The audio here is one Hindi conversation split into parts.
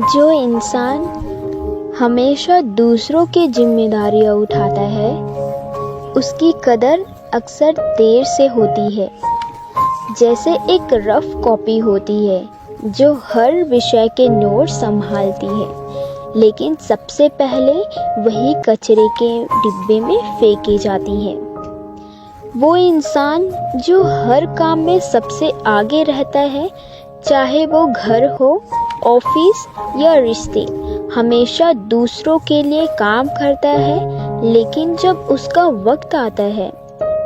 जो इंसान हमेशा दूसरों की जिम्मेदारियां उठाता है, उसकी कदर अक्सर देर से होती है। जैसे एक रफ कॉपी होती है जो हर विषय के नोट संभालती है, लेकिन सबसे पहले वही कचरे के डिब्बे में फेंकी जाती है। वो इंसान जो हर काम में सबसे आगे रहता है, चाहे वो घर हो, ऑफिस या रिश्ते, हमेशा दूसरों के लिए काम करता है, लेकिन जब उसका वक्त आता है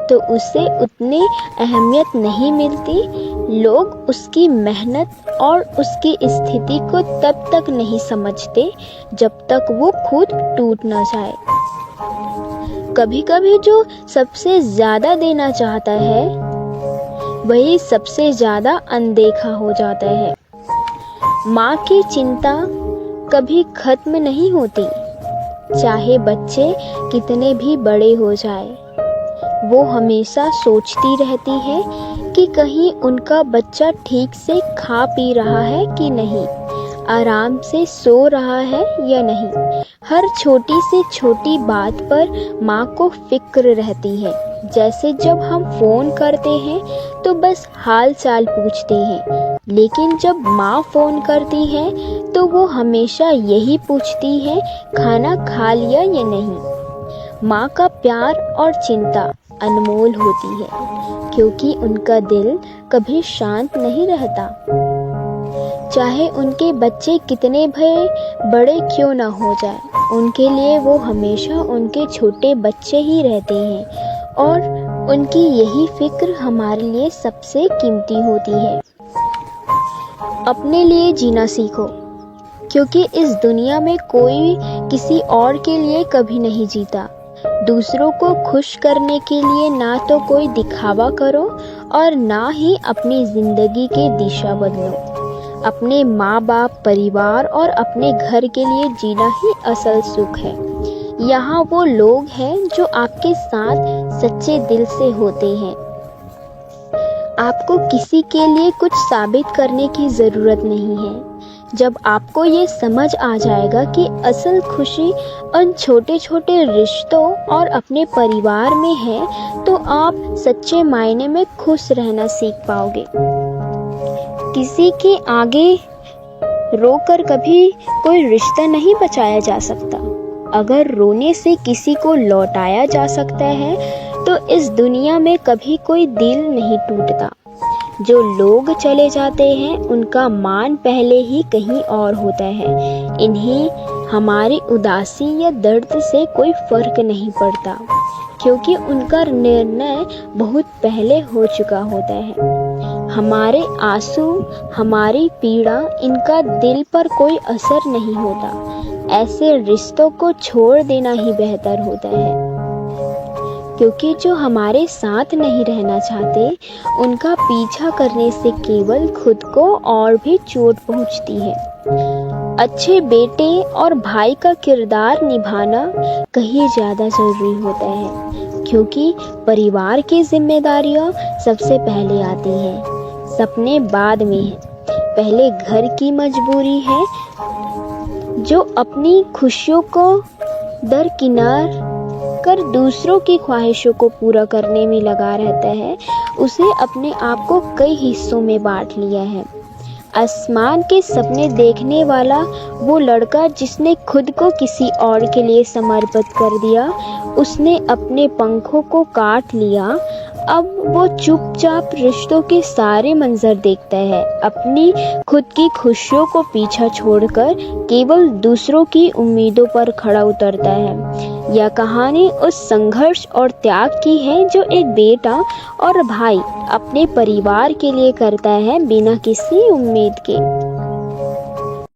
तो उसे उतनी अहमियत नहीं मिलती। लोग उसकी मेहनत और उसकी स्थिति को तब तक नहीं समझते जब तक वो खुद टूट ना जाए। कभी कभी जो सबसे ज्यादा देना चाहता है, वही सबसे ज्यादा अनदेखा हो जाता है। माँ की चिंता कभी खत्म नहीं होती, चाहे बच्चे कितने भी बड़े हो जाए। वो हमेशा सोचती रहती है कि कहीं उनका बच्चा ठीक से खा पी रहा है कि नहीं, आराम से सो रहा है या नहीं। हर छोटी से छोटी बात पर माँ को फिक्र रहती है। जैसे जब हम फोन करते हैं तो बस हाल चाल पूछते हैं, लेकिन जब माँ फोन करती है तो वो हमेशा यही पूछती है, खाना खा लिया या नहीं। माँ का प्यार और चिंता अनमोल होती है, क्योंकि उनका दिल कभी शांत नहीं रहता। चाहे उनके बच्चे कितने बड़े क्यों ना हो जाए, उनके लिए वो हमेशा उनके छोटे बच्चे ही रहते हैं, और उनकी यही फिक्र हमारे लिए सबसे कीमती होती है। अपने लिए जीना सीखो, क्योंकि इस दुनिया में कोई किसी और के लिए कभी नहीं जीता। दूसरों को खुश करने के लिए ना तो कोई दिखावा करो और ना ही अपनी जिंदगी की दिशा बदलो। अपने माँ बाप, परिवार और अपने घर के लिए जीना ही असल सुख है। यहाँ वो लोग हैं जो आपके साथ सच्चे दिल से होते हैं। आपको किसी के लिए कुछ साबित करने की जरूरत नहीं है। जब आपको ये समझ आ जाएगा कि असल खुशी उन छोटे छोटे रिश्तों और अपने परिवार में है, तो आप सच्चे मायने में खुश रहना सीख पाओगे। किसी के आगे रोकर कभी कोई रिश्ता नहीं बचाया जा सकता। अगर रोने से किसी को लौटाया जा सकता है, तो इस दुनिया में कभी कोई दिल नहीं टूटता। जो लोग चले जाते हैं, उनका मान पहले ही कहीं और होता है। इन्हें हमारी उदासी या दर्द से कोई फर्क नहीं पड़ता, क्योंकि उनका निर्णय बहुत पहले हो चुका होता है। हमारे आंसू, हमारी पीड़ा, इनका दिल पर कोई असर नहीं होता। ऐसे रिश्तों को छोड़ देना ही बेहतर होता है, क्योंकि जो हमारे साथ नहीं रहना चाहते, उनका पीछा करने से केवल खुद को और भी चोट पहुंचती है। अच्छे बेटे और भाई का किरदार निभाना कहीं ज्यादा जरूरी होता है, क्योंकि परिवार की जिम्मेदारियां सबसे पहले आती हैं, सपने बाद में हैं। पहले घर की मजबूरी है। जो अपनी खुशियों को दरकिनार कर दूसरों की ख्वाहिशों को पूरा करने में लगा रहता है, उसे अपने आप को कई हिस्सों में बांट लिया है। आसमान के सपने देखने वाला वो लड़का जिसने खुद को किसी और के लिए समर्पित कर दिया, उसने अपने पंखों को काट लिया। अब वो चुपचाप रिश्तों के सारे मंजर देखता है, अपनी खुद की खुशियों को पीछा छोड़कर केवल दूसरों की उम्मीदों पर खड़ा उतरता है। यह कहानी उस संघर्ष और त्याग की है जो एक बेटा और भाई अपने परिवार के लिए करता है, बिना किसी उम्मीद के।